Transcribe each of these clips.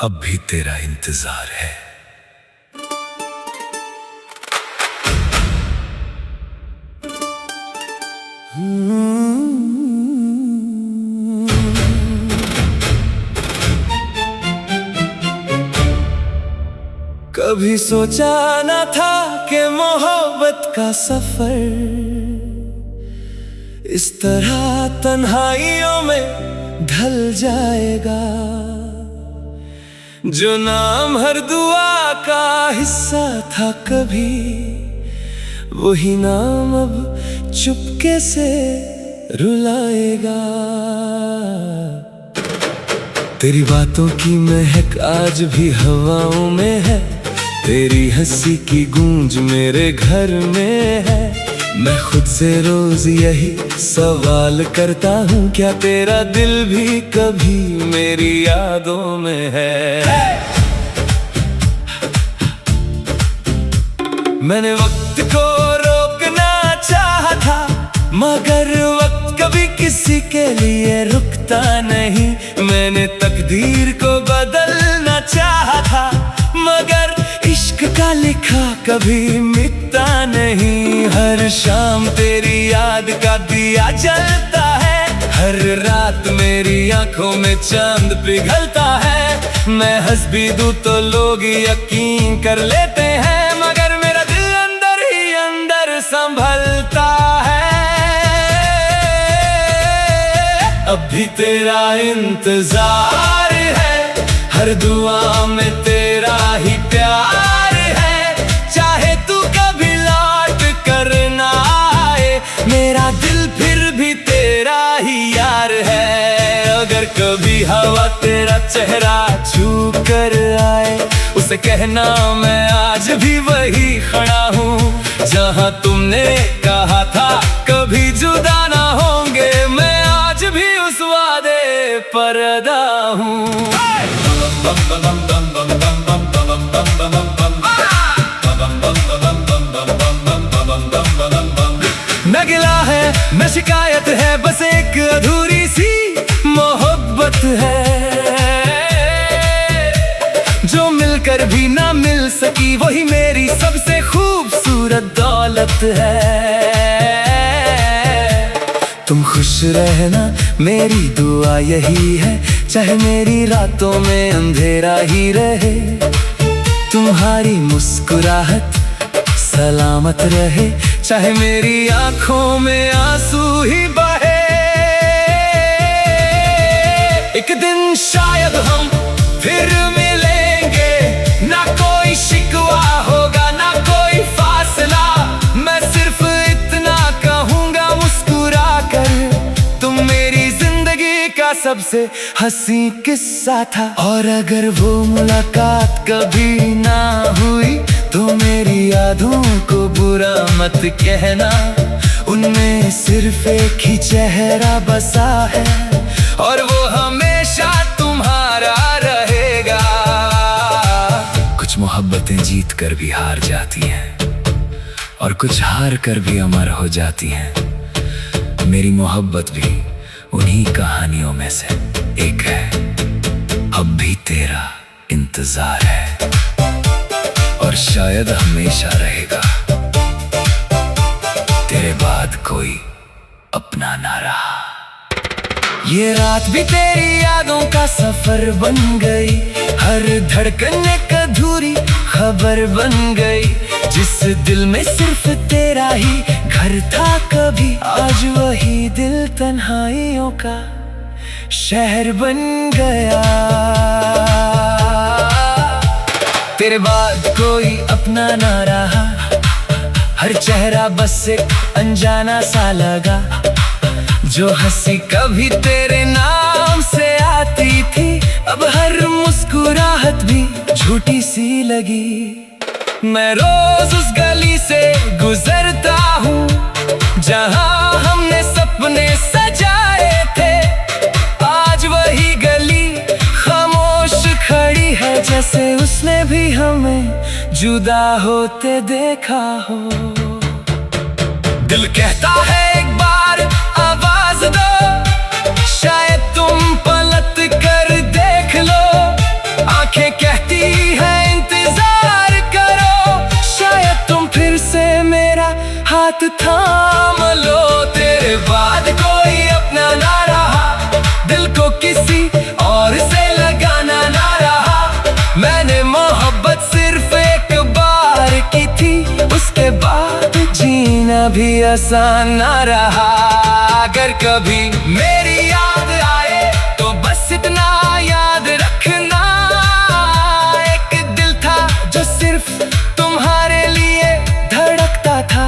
अब भी तेरा इंतजार है। कभी सोचा न था कि मोहब्बत का सफर इस तरह तन्हाइयों में ढल जाएगा। जो नाम हर दुआ का हिस्सा था कभी, वही नाम अब चुपके से रुलाएगा। तेरी बातों की महक आज भी हवाओं में है, तेरी हंसी की गूंज मेरे घर में है। मैं खुद से रोज यही सवाल करता हूँ, क्या तेरा दिल भी कभी मेरी यादों में है? मैंने वक्त को रोकना चाहा था, मगर वक्त कभी किसी के लिए रुकता नहीं। मैंने तकदीर को बदलना चाहा था, मगर इश्क का लिखा कभी मिटता नहीं। हर शाम तेरी याद का दिया जलता है, हर रात मेरी आंखों में चांद पिघलता है। मैं हंस भी दूं तो लोग यकीन कर लेते हैं, मगर मेरा दिल अंदर ही अंदर संभलता है। अब भी तेरा इंतजार है, हर दुआ में तेरा ही प्यार है। चाहे तू कभी लौट कर ना आए, मेरा दिल फिर भी तेरा ही यार है। अगर कभी हवा तेरा चेहरा छू कर आए, उसे कहना मैं आज भी वही खड़ा हूँ जहाँ तुमने कहा था कभी जुदा ना होंगे। मैं आज भी उस वादे पर अदा हूँ। न गिला है न शिकायत है, बस एक अधूरी सी मोहब्बत है। जो मिलकर भी ना मिल सकी, वही मेरी सबसे खूबसूरत दौलत है। तुम खुश रहना मेरी दुआ यही है, चाहे मेरी रातों में अंधेरा ही रहे। तुम्हारी मुस्कुराहट सलामत रहे, चाहे मेरी आंखों में आंसू ही बहे। एक दिन शायद हम फिर मिलेंगे, ना कोई शिकवा होगा ना कोई फासला। मैं सिर्फ इतना कहूँगा मुस्कुरा कर, तुम मेरी जिंदगी का सबसे हंसी किस्सा था। और अगर वो मुलाकात कभी ना हुई, तो मेरी यादों को बुरा मत कहना। उनमें सिर्फ एक ही चेहरा बसा है, और वो हमेशा तुम्हारा रहेगा। कुछ मोहब्बतें जीत कर भी हार जाती हैं, और कुछ हार कर भी अमर हो जाती हैं। मेरी मोहब्बत भी उन्हीं कहानियों में से एक है। अब भी तेरा इंतजार है, और शायद हमेशा रहेगा। तेरे बाद कोई अपना ना रहा। ये रात भी तेरी यादों का सफर बन गई, हर धड़कन एक अधूरी खबर बन गई। जिस दिल में सिर्फ तेरा ही घर था कभी, आज वही दिल तन्हाइयों का शहर बन गया। तेरे बाद कोई अपना ना रहा, हर चेहरा बस एक अनजाना सा लगा। जो हंसी कभी तेरे नाम से आती थी, अब हर मुस्कुराहट भी झूठी सी लगी। मैं रोज उस गली से गुजरता हूँ, जहाँ हमने सपने सजाए थे। आज वही गली खामोश खड़ी है, जैसे उसने भी हमें जुदा होते देखा हो। दिल कहता है एक बार आवाज दो, शायद तुम पलट कर देख लो। आंखें हाथ थाम लो, तेरे बाद कोई अपना ना रहा, दिल को किसी और से लगाना ना रहा। मैंने मोहब्बत सिर्फ एक बार की थी, उसके बाद जीना भी आसान ना रहा। अगर कभी मेरी याद आए तो बस इतना याद रखना, एक दिल था जो सिर्फ तुम्हारे लिए धड़कता था,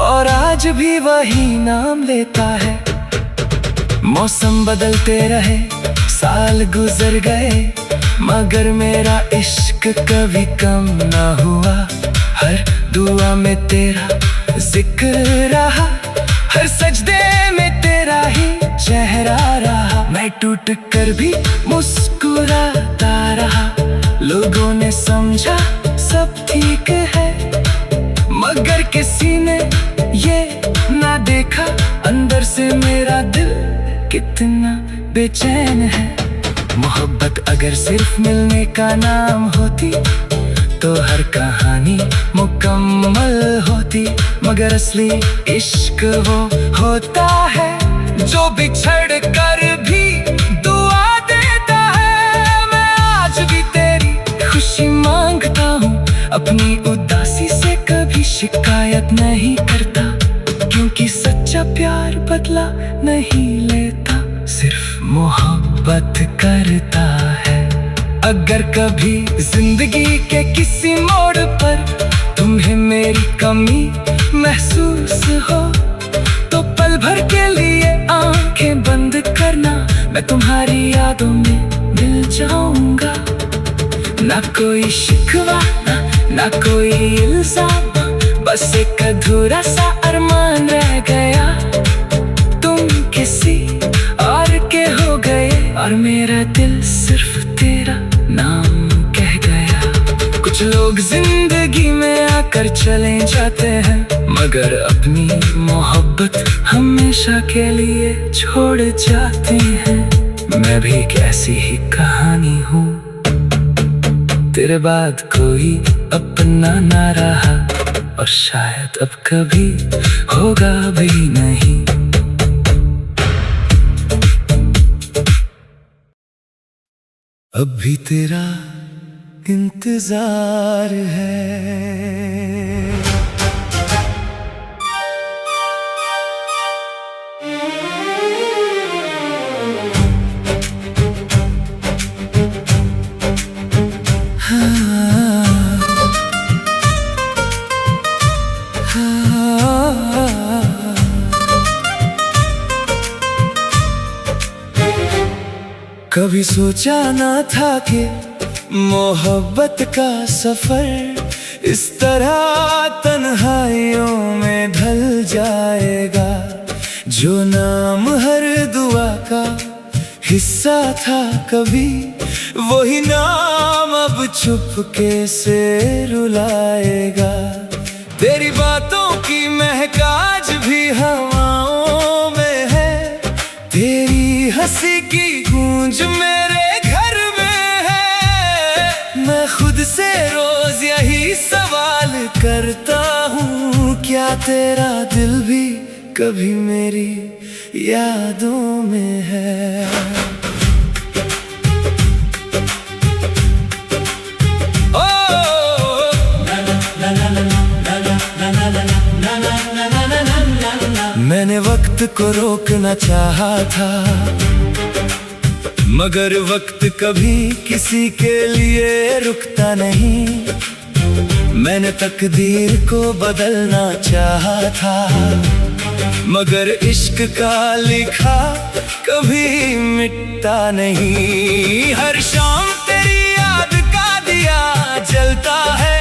और आज भी वही नाम लेता है। मौसम बदलते रहे, साल गुजर गए, मगर मेरा इश्क कभी कम ना हुआ। हर दुआ में तेरा जिक्र रहा, हर सजदे में तेरा ही चेहरा रहा। मैं टूट कर भी मुस्कुराता रहा, लोगों ने समझा सब ठीक है, मगर किसी ने ये ना देखा अंदर से मेरा दिल कितना बेचैन है। मोहब्बत अगर सिर्फ मिलने का नाम होती तो हर कहानी मुकम्मल होती, मगर असली इश्क वो होता है जो बिछड़ कर भी दुआ देता है। मैं आज भी तेरी खुशी मांगता हूँ, अपनी उदासी से कभी शिकायत नहीं करता, क्योंकि सच्चा प्यार बदला नहीं लेता, सिर्फ मोहब्बत करता है। अगर कभी जिंदगी के किसी मोड़ पर तुम्हें मेरी कमी महसूस हो, तो पल भर के लिए आंखें बंद करना, मैं तुम्हारी यादों में मिल जाऊंगा। ना कोई शिकवा ना कोई इल्जाम, बस एक अधूरा सा अरमान रह गया। तुम किसी और के हो गए और मेरा दिल सिर्फ तेरा नाम कह गया। कुछ लोग जिंदगी में आकर चले जाते हैं, मगर अपनी मोहब्बत हमेशा के लिए छोड़ जाते हैं। मैं भी एक ऐसी ही कहानी हूँ, तेरे बाद कोई अपना ना रहा, और शायद अब कभी होगा भी नहीं। अब भी तेरा इंतजार है। कभी सोचा ना था कि मोहब्बत का सफर इस तरह तन्हाइयों में ढल जाएगा। जो नाम हर दुआ का हिस्सा था कभी, वही नाम अब चुपके से रुलाएगा। तेरी बातों की महक आज भी हवाओं में है, तेरी हंसी की गूंज मेरे घर में है। मैं खुद से रोज यही सवाल करता हूँ, क्या तेरा दिल भी कभी मेरी यादों में है? मैंने वक्त को रोकना चाहा था, मगर वक्त कभी किसी के लिए रुकता नहीं। मैंने तकदीर को बदलना चाहा था, मगर इश्क का लिखा कभी मिटता नहीं। हर शाम तेरी याद का दिया जलता है,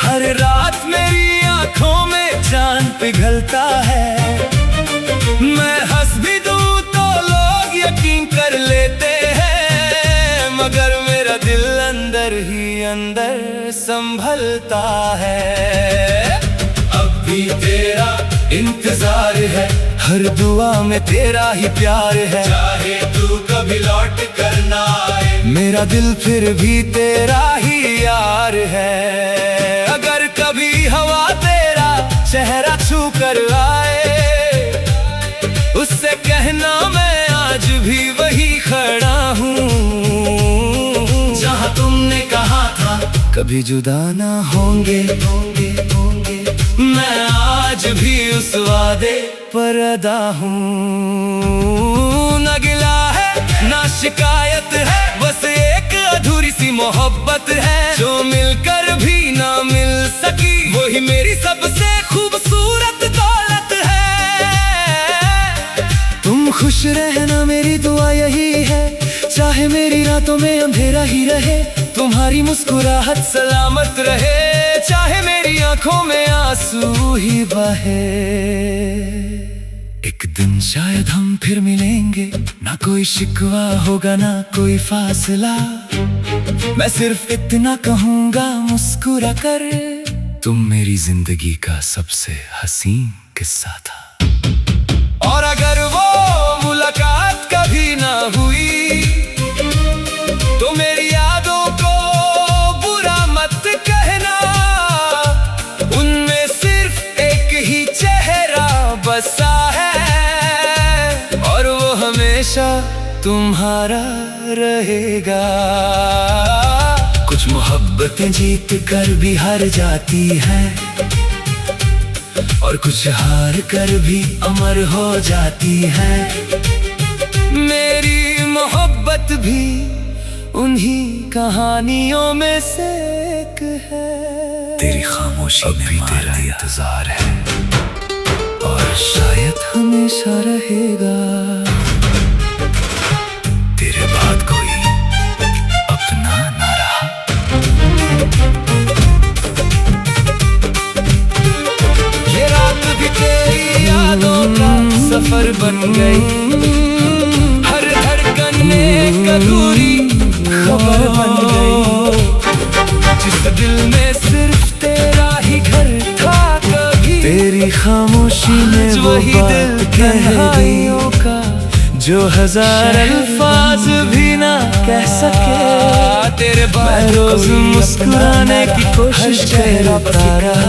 हर रात मेरी आंखों में जान पिघलता है। मैं हंस भी दूं तो लोग यकीन कर लेते हैं, मगर मेरा दिल अंदर ही अंदर संभलता है। अब भी तेरा इंतजार है, हर दुआ में तेरा ही प्यार है। चाहे तू कभी लौट कर ना आए, मेरा दिल फिर भी तेरा ही यार है। अगर कभी हवा दे चेहरा छू कर आए, उससे कहना मैं आज भी वही खड़ा हूँ जहाँ तुमने कहा था कभी जुदा ना होंगे। मैं आज भी उस वादे पर अदा हूँ। न गिला है ना शिकायत है, बस एक अधूरी सी मोहब्बत है जो मिलकर भी ना मिल सकी, वही मेरी सबसे खूबसूरत दौलत है। तुम खुश रहना मेरी दुआ यही है, चाहे मेरी रातों में अंधेरा ही रहे, तुम्हारी मुस्कुराहट सलामत रहे, चाहे मेरी आंखों में आंसू ही बहे। एक दिन शायद हम फिर मिलेंगे, ना कोई शिकवा होगा ना कोई फासला, मैं सिर्फ इतना कहूँगा मुस्कुरा कर, तुम मेरी जिंदगी का सबसे हसीन किस्सा था। और अगर वो मुलाकात कभी ना हुई तो मेरी यादों को बुरा मत कहना, उनमें सिर्फ एक ही चेहरा बसा है और वो हमेशा तुम्हारा रहेगा। कुछ मोहब्बतें जीत कर भी हार जाती हैं और कुछ हार कर भी अमर हो जाती हैं। मेरी मोहब्बत भी उन्हीं कहानियों में से एक है। तेरी खामोशी में भी तेरा इंतजार है और शायद हमेशा रहेगा। तेरे बाद कोई अपना ना रहा। ये रात भी तेरी यादों का सफर बन गई, हर धड़कन एक अधूरी खबर बन गई, जिस दिल में सिर्फ तेरा ही घर था कभी, तेरी खामोशी में वही दिल तन्हाइयों का जो हजार अल्फाज भी ना कह सके। तेरे मैं रोज मुस्कुराने की कोशिश करता रहा,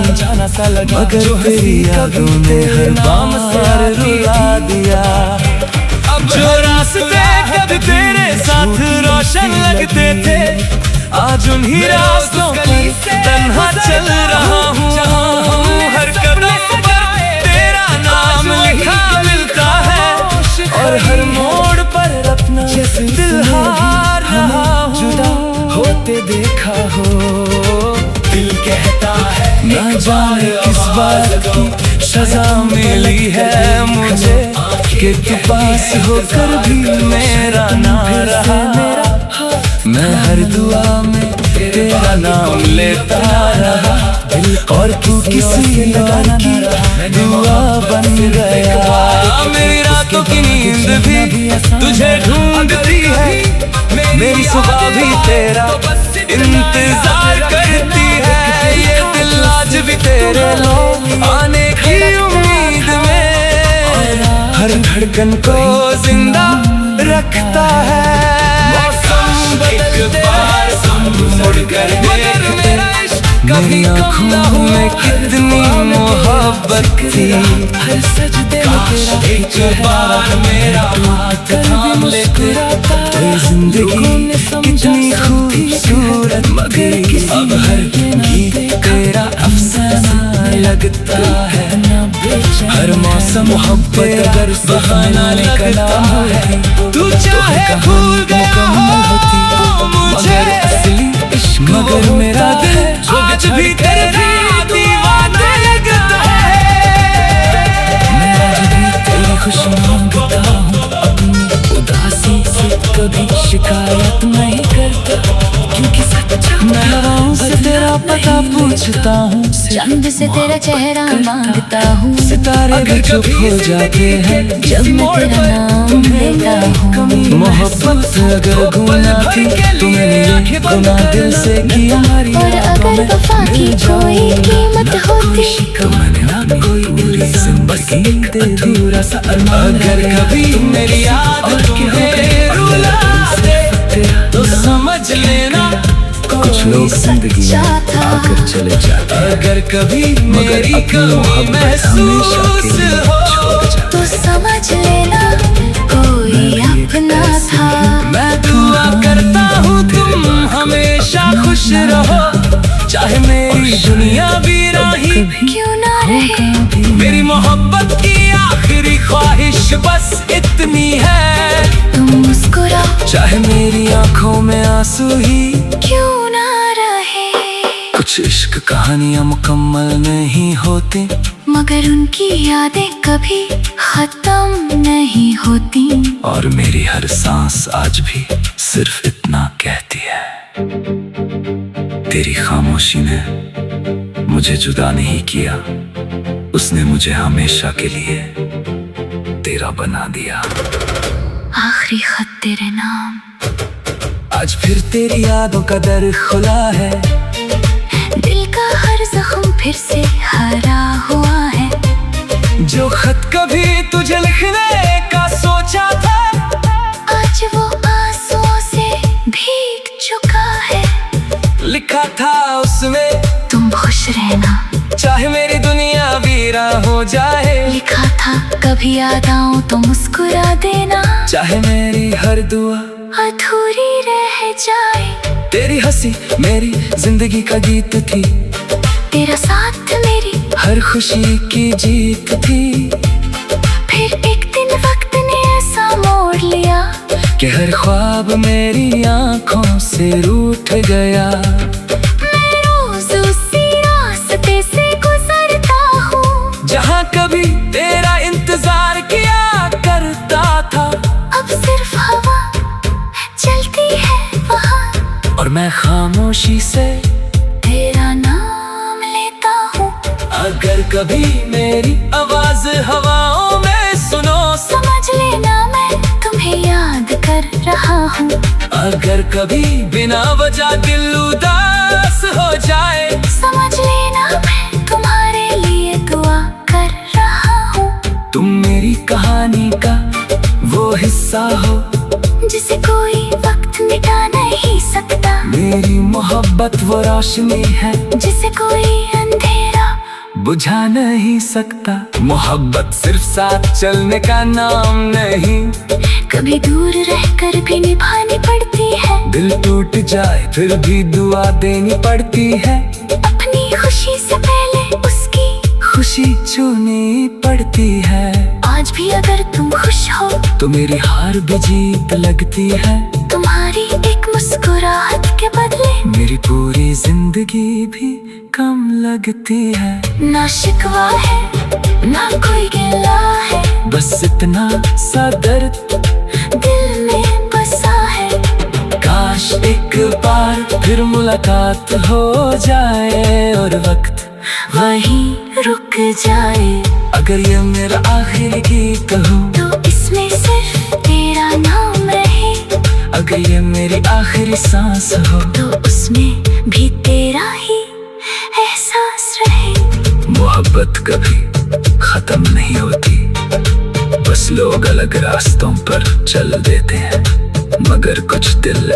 मगर तेरी यादों ने हर बार रुला दिया। अब जो रास्ते कभी तेरे साथ रोशन लगते थे, आज उन्हीं रास्तों पर तन्हा चल रहा हूँ। हर कदम पर तेरा नाम लिखा मिलता है और हर मोड़ पर अपना दिल हार रहा हूँ। जुदा होते देखा हो, दिल कहता है ना जाने किस बात की सजा मिली है मुझे, कि तू पास होकर भी मेरा ना रहा। मैं हर दुआ में तेरा नाम लेता रहा और तू किसी और की दुआ बन गया। मेरी रातों की नींद भी तुझे ढूंढती है, मेरी सुबह भी तेरा इंतजार करती है। ये दिल आज भी तेरे आने की उम्मीद में हर धड़कन को जिंदा रखता है। एक बार मुड़ कर देख, मेरी आँखों में कितनी मोहब्बत थी, हर सजदे में तेरा एक बार मेरा हाथ थाम लेते, जिंदगी कितनी खूबसूरत मगर अब हर गीत तेरा अफसाना लगता है। हर मौसम मोहब्बत अगर बहाना लगता है, तू चाहे भूल गया हो मुझे, मगर मेरा दिल आज भी तेरा दीवाना लगता है। मैं आज भी तेरी खुशी मांगता हूँ, अपनी उदासी से कभी शिकायत नहीं करता, क्योंकि सच्चा मैं हवाओं से तेरा पता पूछता हूँ, चांद से तेरा चेहरा मांगता हूँ, सितारे भी चुप हो जाते हैं जब मैं तेरा नाम लेता हूँ। मोहब्बत अगर गुनाह थी तुमने गुनाह दिल से किया, और अगर वफा की कोई कीमत होती तो मैंने ना कोई जिंदगी दे अधूरा सा अरमान। अगर कभी मेरी याद तुम्हें रुला दे तो समझ लेना कुछ लोग जिंदगी सच्चा में था। आकर चले जाते हैं, अगर कभी मगर मेरी अपनी कमी मोहब्बत हमेशा के महसूस लिए हो छोड़ जाते तो समझ लेना कोई अपना था। मैं दुआ करता हूँ तुम हमेशा खुश रहो, चाहे मेरी दुनिया वीरानी क्यों ना रहे मेरी मोहब्बत की आखिरी ख्वाहिश बस इतनी है, तुम मुस्कुराओ चाहे मेरी आंखों में आंसू ही क्यों ना रहे। कुछ इश्क कहानियां मुकम्मल नहीं होती, मगर उनकी यादें कभी खत्म नहीं होती। और मेरी हर सांस आज भी सिर्फ इतना कहती है, तेरी खामोशी ने मुझे जुदा नहीं किया, उसने मुझे हमेशा के लिए तेरा बना दिया। आखिरी खत तेरे नाम, आज फिर तेरी यादों का दर खुला है, दिल का हर जख्म फिर से हरा हुआ है। जो खत कभी तुझे लिखने का सोचा था, आज वो आंसुओं से भीग चुका है। लिखा था उसमें तुम खुश रहना, चाहे मेरी दुनिया वीरा हो जाए, लिखा था कभी याद आऊं तो मुस्कुरा देना, चाहे मेरी हर दुआ अधूरी रह जाए। तेरी हंसी मेरी जिंदगी का गीत थी, तेरा साथ मेरी हर खुशी की जीत थी। फिर एक दिन वक्त ने ऐसा मोड़ लिया कि हर ख्वाब मेरी आंखों से रूठ गया। मैं रोज उसी रास्ते से गुजरता हूँ, जहाँ कभी तेरा इंतजार किया करता था, अब सिर्फ हवा चलती है वहाँ, और मैं खामोशी से तेरा नाम लेता हूँ। अगर कभी मेरी आवाज हवाओं में सुनो, समझ लेना मैं तुम्हें याद कर रहा हूँ। अगर कभी बिना वजह दिल उदास हो जाए, समझ लेना मैं तुम्हारे लिए दुआ कर रहा हूँ। तुम मेरी कहानी का वो हिस्सा हो, जिसे कोई वक्त मिटा नहीं सकता, मेरी मोहब्बत वो रोशनी है जिसे कोई अंधेरा बुझा नहीं सकता। मोहब्बत सिर्फ साथ चलने का नाम नहीं, कभी दूर रहकर भी निभानी पड़ती है। दिल टूट जाए फिर भी दुआ देनी पड़ती है, अपनी खुशी से पहले उसकी खुशी छूनी पड़ती है। आज भी अगर तुम खुश हो तो मेरी हार भी जीत लगती है, तुम्हारी एक मुस्कुराहट के बदले मेरी पूरी जिंदगी भी कम लगती है। ना शिकवा है ना कोई गिला है, बस इतना सा दर्द दिल में बसा है। काश एक बार फिर मुलाकात हो जाए और वक्त वहीं रुक जाए। अगर ये मेरा आखिरी गीत हो, तो इसमें सिर्फ तेरा नाम रहे, अगर ये मेरी आखिरी सांस हो, तो उसमें भी तेरा ही एहसास रहे। मोहब्बत कभी खत्म नहीं होती, बस लोग अलग रास्तों पर चल देते हैं, मगर कुछ दिल